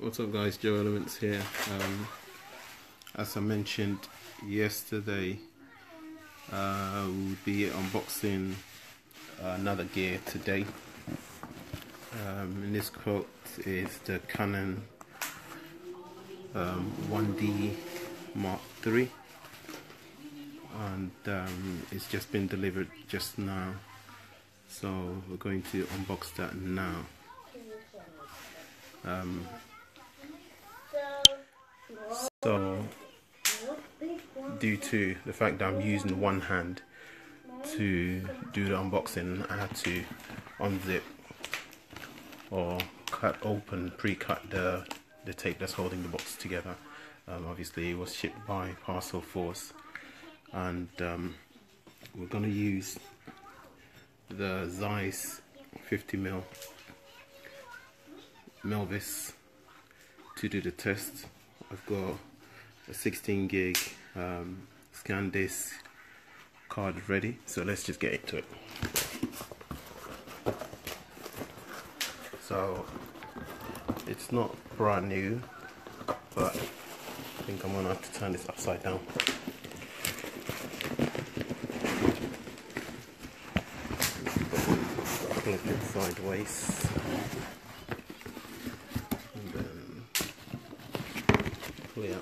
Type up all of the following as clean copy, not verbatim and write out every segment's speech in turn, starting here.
What's up guys, Joe Elements here. As I mentioned yesterday, we'll be unboxing another gear today. In this quote is the Canon 1D Mark III, and it's just been delivered just now, so we're going to unbox that now. So due to the fact that I'm using one hand to do the unboxing, I had to unzip or cut open, pre-cut the tape that's holding the box together. Obviously it was shipped by Parcel Force, and we're going to use the Zeiss 50mm Melvis to do the test. I've got a 16 gig scan disk card ready, so let's just get into it. So it's not brand new, but I think I'm gonna have to turn this upside down. Flip it sideways. Yeah.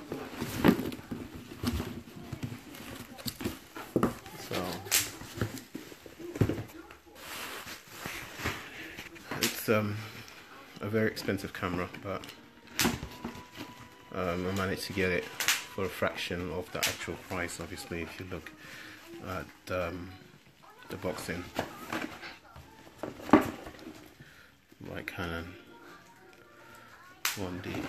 So it's a very expensive camera, but I managed to get it for a fraction of the actual price. Obviously, if you look at the boxing by Canon 1D.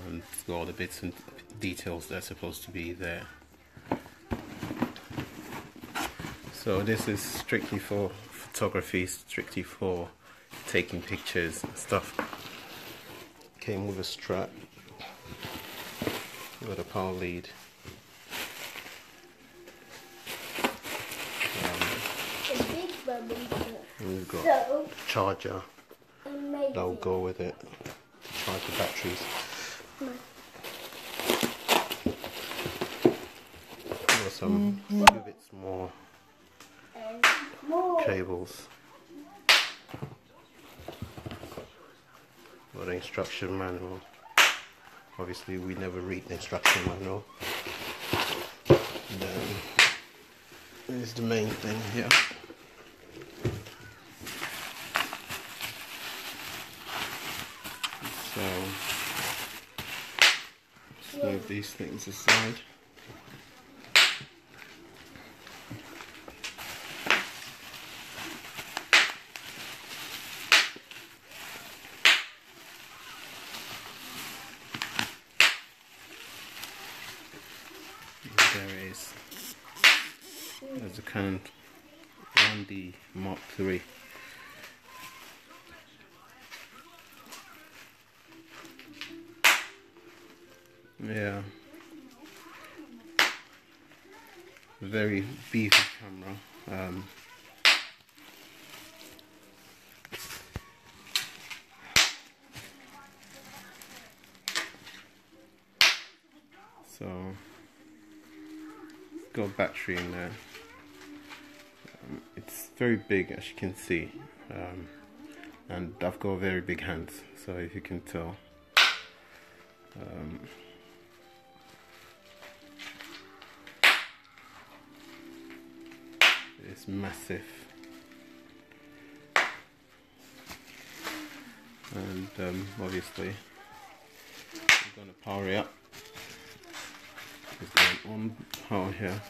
And it's got all the bits and details that are supposed to be there. So this is strictly for photography, strictly for taking pictures and stuff. Came with a strap, with a power lead. We've got a charger that will go with it to charge the batteries. Got some few bits more cables. Got an instruction manual. Obviously we never read the instruction manual. And then there's the main thing here. So let's move these things aside. There it is. There's a Canon 1D Mark III. Yeah, very beefy camera. So it's got a battery in there. It's very big, as you can see, and I've got very big hands, so if you can tell. It's massive, and obviously I'm going to power it up. It's going on power here.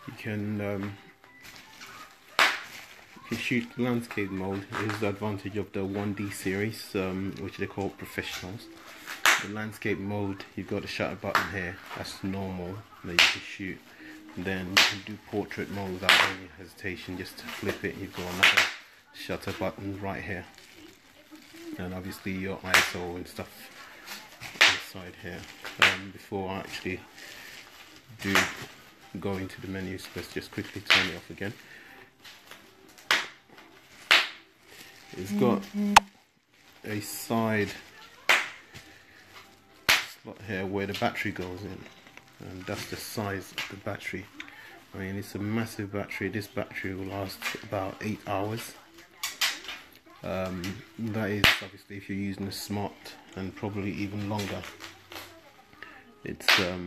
You can shoot landscape mode. Is the advantage of the 1D series, which they call professionals. The landscape mode, you've got the shutter button here, that's normal, that you can shoot. And then you can do portrait mode without any hesitation. Just to flip it, you've got another shutter button right here, and obviously your ISO and stuff inside here. Before I actually do go into the menus. Let's just quickly turn it off again. It's got a side slot here where the battery goes in, and that's the size of the battery. I mean, it's a massive battery. This battery will last about 8 hours. That is obviously if you're using a smart, and probably even longer. It's a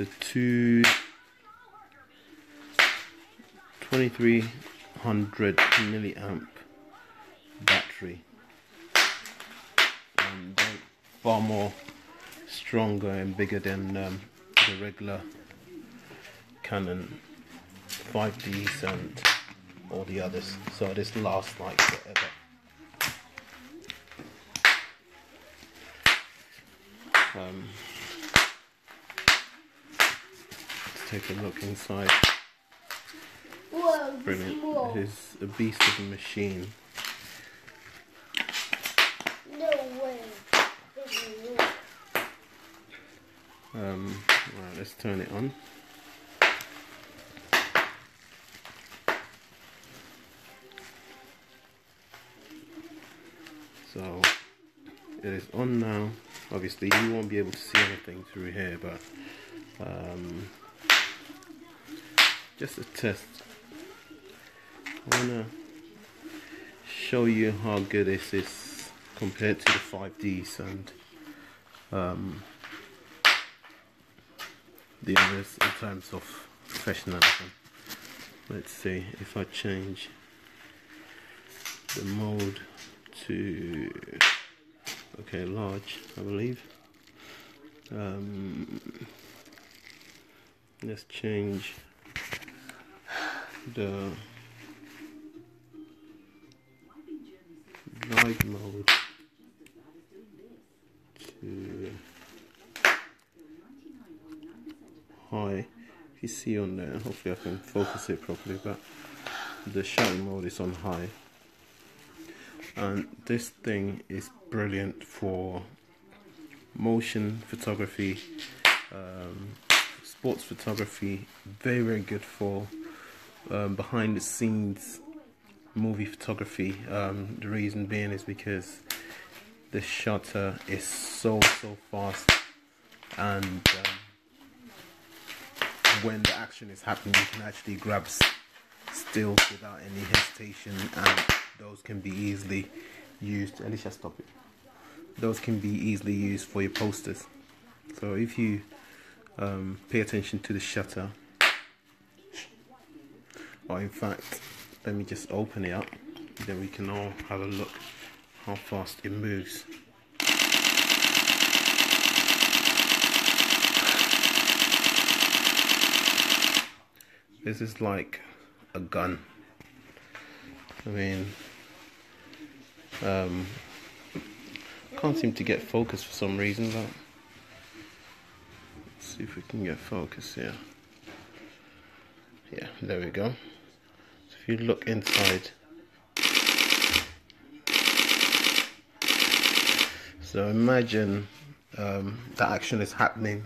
2300 milliamp battery, and far more stronger and bigger than the regular Canon 5Ds and all the others. So this lasts like forever. Let's take a look inside. Whoa, Brilliant. It is a beast of a machine. No way. Right, let's turn it on. So it is on now. Obviously you won't be able to see anything through here, but just a test. I want to show you how good this is compared to the 5Ds and the others in terms of professionalism. Let's see if I change the mode to large, I believe. Let's change the wide mode to high. If you see on there, hopefully I can focus it properly, but the shutter mode is on high. And this thing is brilliant for motion photography, sports photography, very good for behind the scenes movie photography. The reason being is because the shutter is so fast, and when the action is happening you can actually grab stills without any hesitation, and those can be easily used. At least I stop it. Those can be easily used for your posters. So if you pay attention to the shutter, or in fact, let me just open it up, then we can all have a look how fast it moves. This is like a gun. I mean, can't seem to get focus for some reason, but let's see if we can get focus here. Yeah, there we go. So if you look inside, so imagine the action is happening,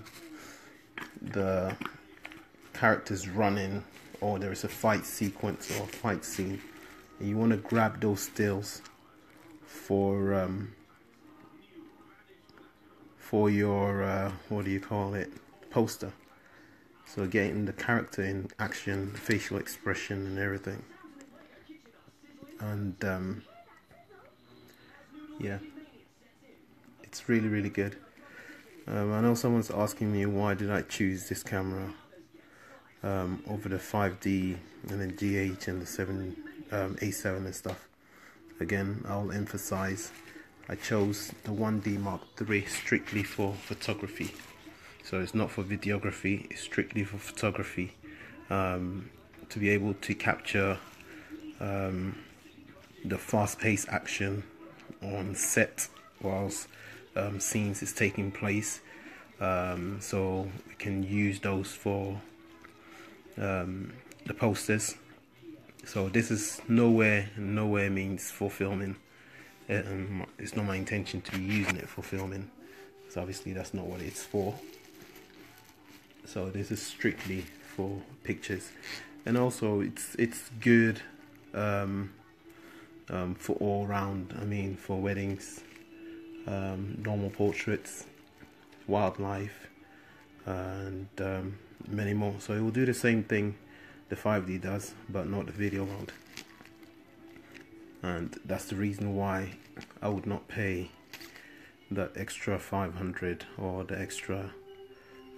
the character's running, or there is a fight sequence or a fight scene, and you want to grab those stills for your what do you call it, poster. So getting the character in action, facial expression and everything. And yeah, it's really good. I know someone's asking me why did I choose this camera over the 5D and then GH and the A7 and stuff. Again, I'll emphasize, I chose the 1D Mark III strictly for photography. So it's not for videography, it's strictly for photography, to be able to capture the fast-paced action on set whilst scenes is taking place. So we can use those for the posters. So this is nowhere means for filming. It's not my intention to be using it for filming, so obviously that's not what it's for. So this is strictly for pictures, and also it's good for all round. I mean, for weddings, normal portraits, wildlife, and many more. So it will do the same thing the 5D does, but not the video mode. And that's the reason why I would not pay that extra 500 or the extra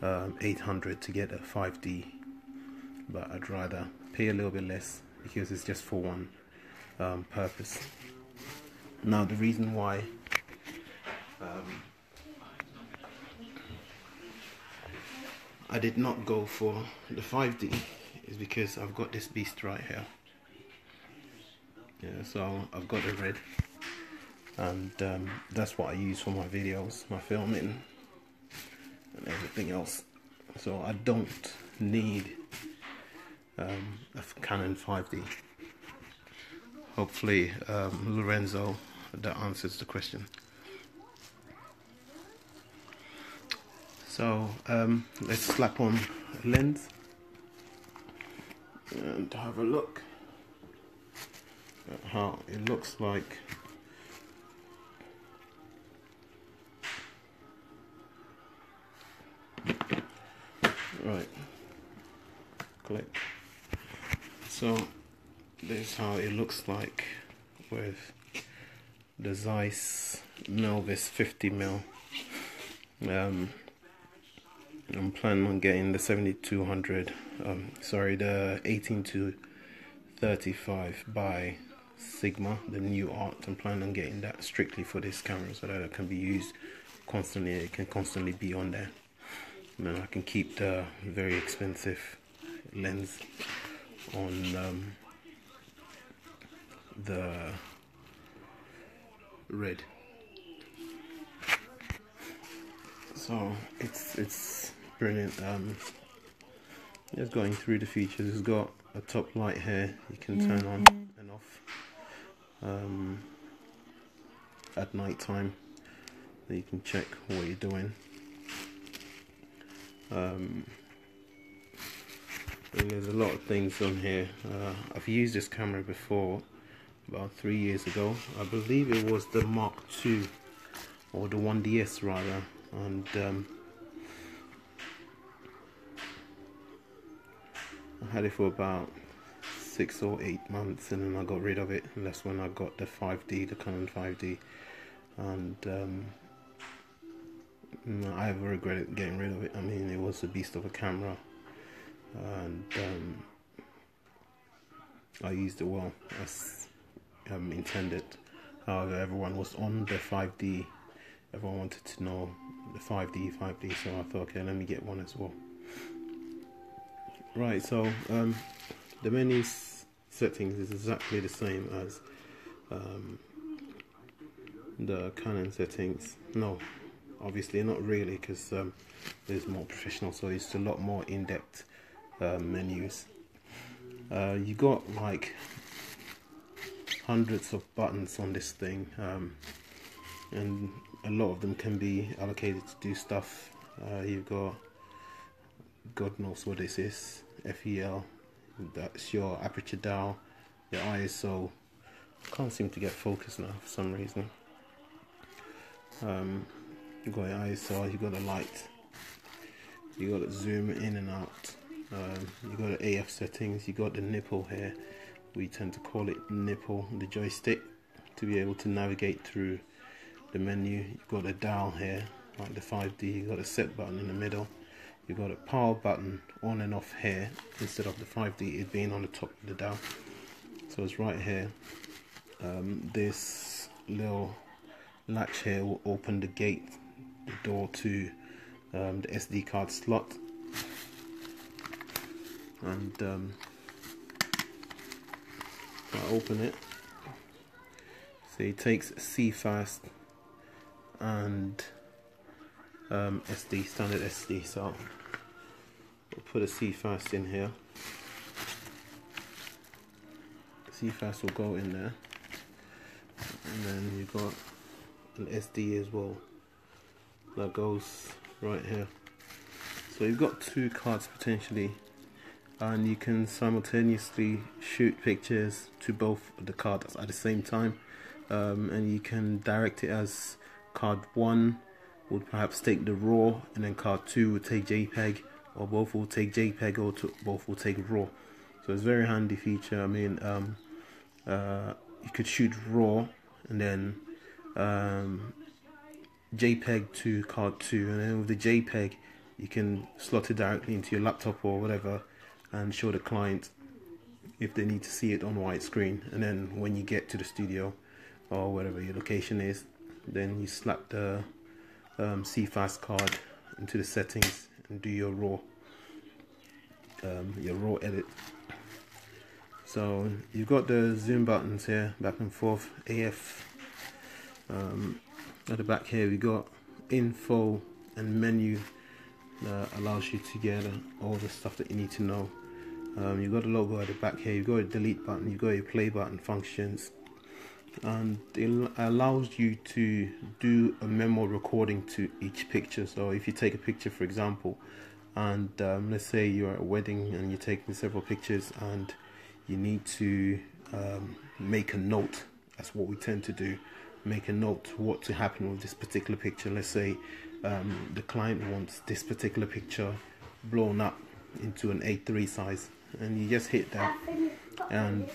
800 to get a 5D, but I'd rather pay a little bit less because it's just for one purpose. Now the reason why I did not go for the 5D is because I've got this beast right here. Yeah, so I've got the red, and that's what I use for my videos, my filming and everything else. So I don't need a Canon 5D. Hopefully Lorenzo, that answers the question. So let's slap on a lens and have a look at how it looks like. Right, click. So this is how it looks like with the Zeiss Melvis 50mm. I'm planning on getting the 7200, sorry, the 18 to 35 by Sigma, the new art. I'm planning on getting that strictly for this camera so that it can be used constantly. It can constantly be on there, and then I can keep the very expensive lens on the red. So it's brilliant. Just going through the features, it's got a top light here you can turn on and off at night time, so you can check what you're doing. And there's a lot of things on here. I've used this camera before, about 3 years ago. I believe it was the Mark II, or the 1DS rather, and I had it for about 6 or 8 months, and then I got rid of it, and that's when I got the 5D, the Canon 5D, and I have regretted getting rid of it. I mean, it was a beast of a camera, and I used it well as intended. However, everyone was on the 5D. Everyone wanted to know the 5D, so I thought, okay, let me get one as well. Right, so the menu settings is exactly the same as the Canon settings. No, obviously not really, because there's more professional, so it's a lot more in-depth menus. You got like hundreds of buttons on this thing, and a lot of them can be allocated to do stuff. You've got, God knows what this is, FEL, that's your aperture dial, your ISO. Can't seem to get focus now for some reason. You've got your ISO, you've got the light, you got the zoom in and out, you got the AF settings, you got the nipple here. We tend to call it nipple, the joystick, to be able to navigate through the menu. You've got a dial here, like the 5D. You've got a set button in the middle. You've got a power button on and off here, instead of the 5D it being on the top of the dial. So it's right here. This little latch here will open the gate, the door to the SD card slot, and I open it. So it takes CFast and SD, standard SD. So we'll put a CFast in here. CFast will go in there, and then you've got an SD as well that goes right here. So So you've got two cards potentially, and you can simultaneously shoot pictures to both of the cards at the same time, and you can direct it as card 1 would perhaps take the RAW, and then card 2 would take JPEG, or both will take JPEG, or both will take RAW. So it's a very handy feature. I mean, you could shoot RAW and then JPEG to card 2, and then with the JPEG you can slot it directly into your laptop or whatever and show the client if they need to see it on widescreen. And then when you get to the studio or wherever your location is, then you slap the CFast card into the settings and do your raw edit. So you've got the zoom buttons here, back and forth, AF. At the back here we got info and menu that allows you to get all the stuff that you need to know. You've got the logo at the back here, you've got a delete button, you've got your play button functions, and it allows you to do a memo recording to each picture. So if you take a picture, for example, and let's say you're at a wedding and you're taking several pictures and you need to make a note. That's what we tend to do, make a note what to happen with this particular picture. Let's say the client wants this particular picture blown up into an A3 size, and you just hit that and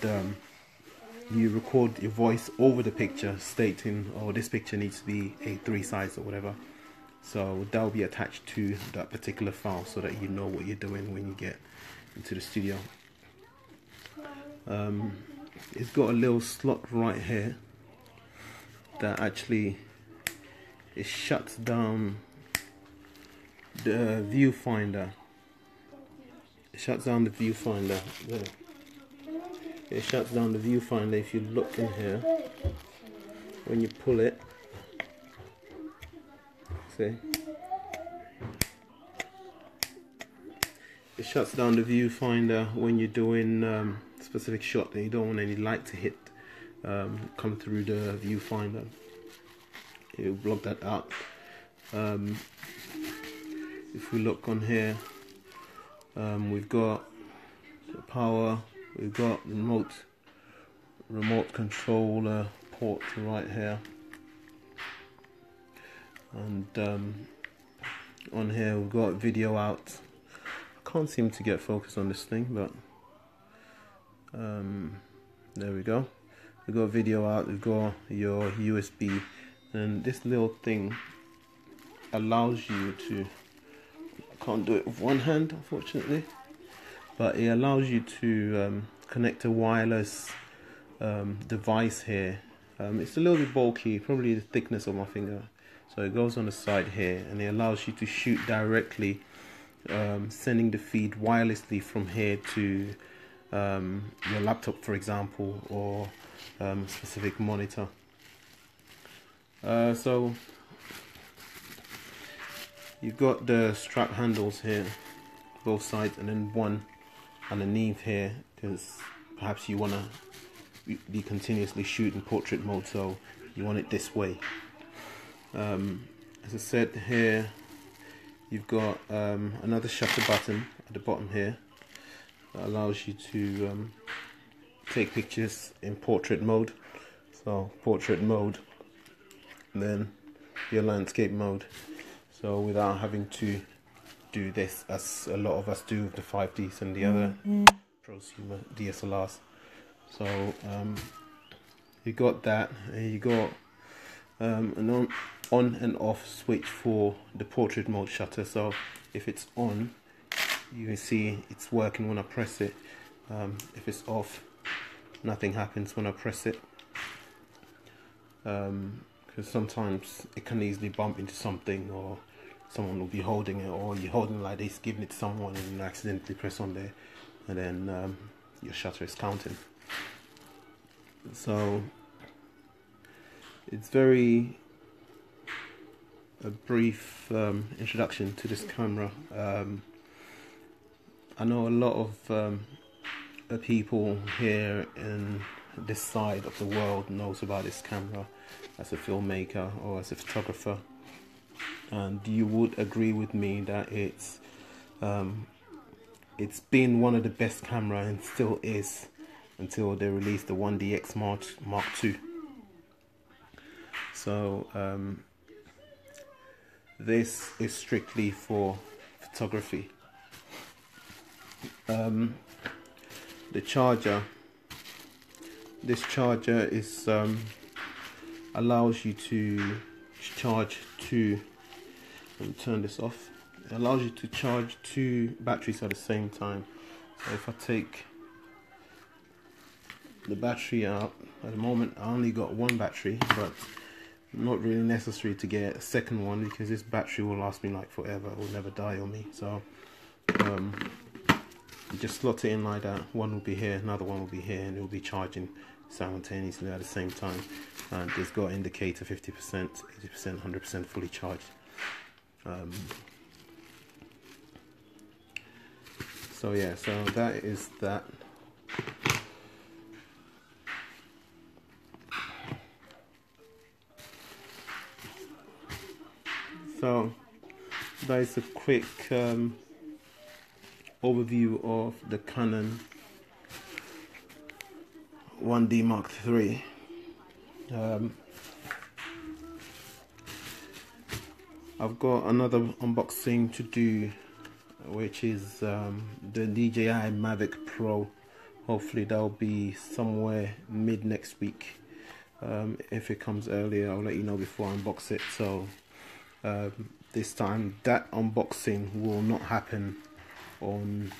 you record your voice over the picture stating, oh, this picture needs to be A3 size or whatever. So that will be attached to that particular file so that you know what you're doing when you get into the studio. It's got a little slot right here that actually it shuts down the viewfinder. It shuts down the viewfinder. There. It shuts down the viewfinder. If you look in here, when you pull it, see, it shuts down the viewfinder when you're doing specific shot and you don't want any light to hit come through the viewfinder. It will block that out. If we look on here, we've got the power, we've got remote controller port right here, and on here we've got video out. I can't seem to get focus on this thing, but there we go. We've got video out, we've got your USB, and this little thing allows you to, I can't do it with one hand unfortunately, but it allows you to connect a wireless device here. It's a little bit bulky, probably the thickness of my finger, so it goes on the side here, and it allows you to shoot directly, sending the feed wirelessly from here to your laptop, for example, or specific monitor. So you've got the strap handles here, both sides, and then one underneath here, because perhaps you want to be continuously shooting portrait mode, so you want it this way. As I said, here you've got another shutter button at the bottom here that allows you to take pictures in portrait mode. So portrait mode, and then your landscape mode, so without having to do this as a lot of us do with the 5Ds and the other prosumer DSLRs. So you got that, and you got an on and off switch for the portrait mode shutter. So if it's on, you can see it's working when I press it. If it's off, nothing happens when I press it, because sometimes it can easily bump into something, or someone will be holding it, or you're holding it like this, giving it to someone, and you accidentally press on there, and then your shutter is counting. So it's very a brief introduction to this camera. I know a lot of people here in this side of the world knows about this camera as a filmmaker or as a photographer, and you would agree with me that it's It's been one of the best camera and still is until they released the 1DX Mark II. So this is strictly for photography. The charger, this charger is allows you to charge two. Let me turn this off. It allows you to charge two batteries at the same time. So if I take the battery out, at the moment I only got one battery, but not really necessary to get a second one because this battery will last me like forever. It will never die on me. So you just slot it in like that. One will be here, another one will be here, and it will be charging simultaneously at the same time. And it's got indicator 50%, 80%, 100% fully charged. So yeah, so that is that. So that is a quick overview of the Canon 1D Mark III. I've got another unboxing to do, which is the DJI Mavic Pro. Hopefully that'll be somewhere mid next week. If it comes earlier, I'll let you know before I unbox it. So this time that unboxing will not happen on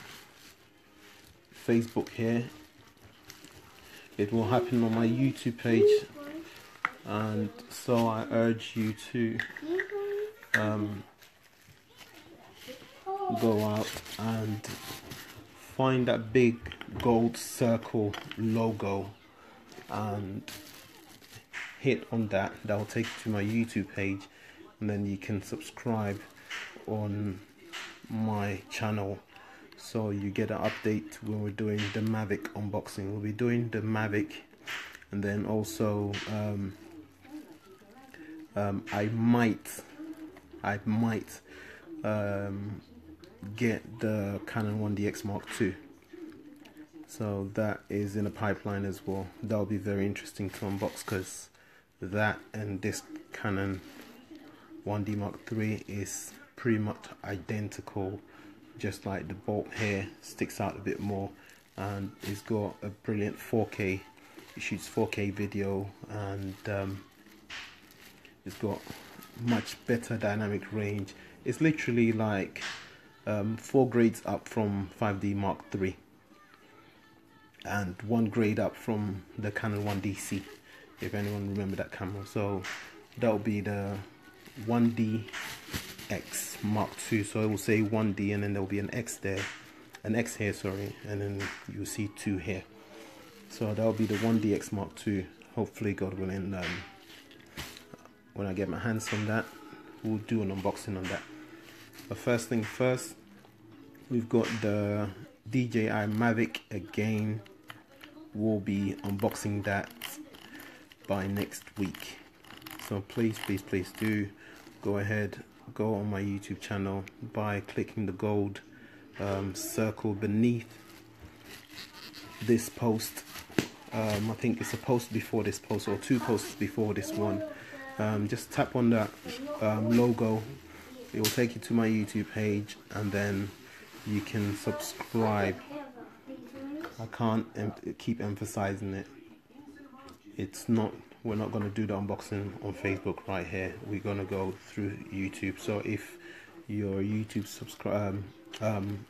Facebook here. It will happen on my YouTube page, and so I urge you to go out and find that big gold circle logo and hit on that. That will take you to my YouTube page, and then you can subscribe on my channel so you get an update when we're doing the Mavic unboxing. We'll be doing the Mavic, and then also I might get the Canon 1DX Mark II. So that is in the pipeline as well. That'll be very interesting to unbox because that and this Canon 1D Mark III is pretty much identical, just like the bolt here sticks out a bit more, and it's got a brilliant 4K. It shoots 4K video, and it's got much better dynamic range. It's literally like 4 grades up from 5D Mark III and 1 grade up from the Canon 1DC, if anyone remember that camera. So that'll be the 1DX Mark II. So it will say 1D and then there'll be an X there, an X here, sorry, and then you'll see 2 here. So that'll be the 1DX Mark II. Hopefully, God willing, when I get my hands on that, we'll do an unboxing on that. But first thing first, we've got the DJI Mavic again. We'll be unboxing that by next week. So please do go ahead, go on my YouTube channel by clicking the gold circle beneath this post. I think it's a post before this post, or 2 posts before this one. Just tap on that logo. It will take you to my YouTube page, and then you can subscribe. I can't keep emphasizing it. It's not, we're not going to do the unboxing on Facebook right here. We're going to go through YouTube. So if you're a YouTube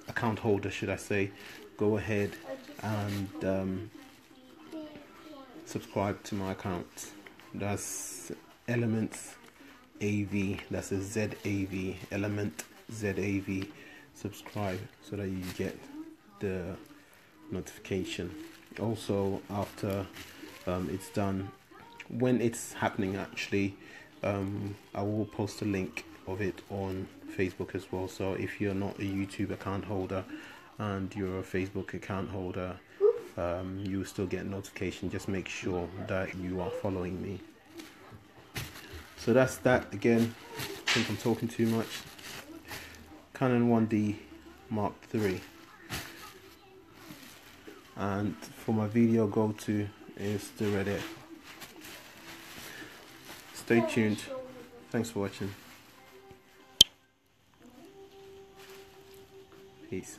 account holder, should I say, go ahead and subscribe to my account. That's Elements AV, that's a ZAV, Element ZAV. Subscribe so that you get the notification. Also, after it's done, when it's happening actually, I will post a link of it on Facebook as well. So if you're not a YouTube account holder and you're a Facebook account holder, you will still get notification. Just make sure that you are following me. So that's that. Again, I think I'm talking too much. Canon 1D Mark III. And for my video go-to is the Reddit. Stay tuned. Thanks for watching. Peace.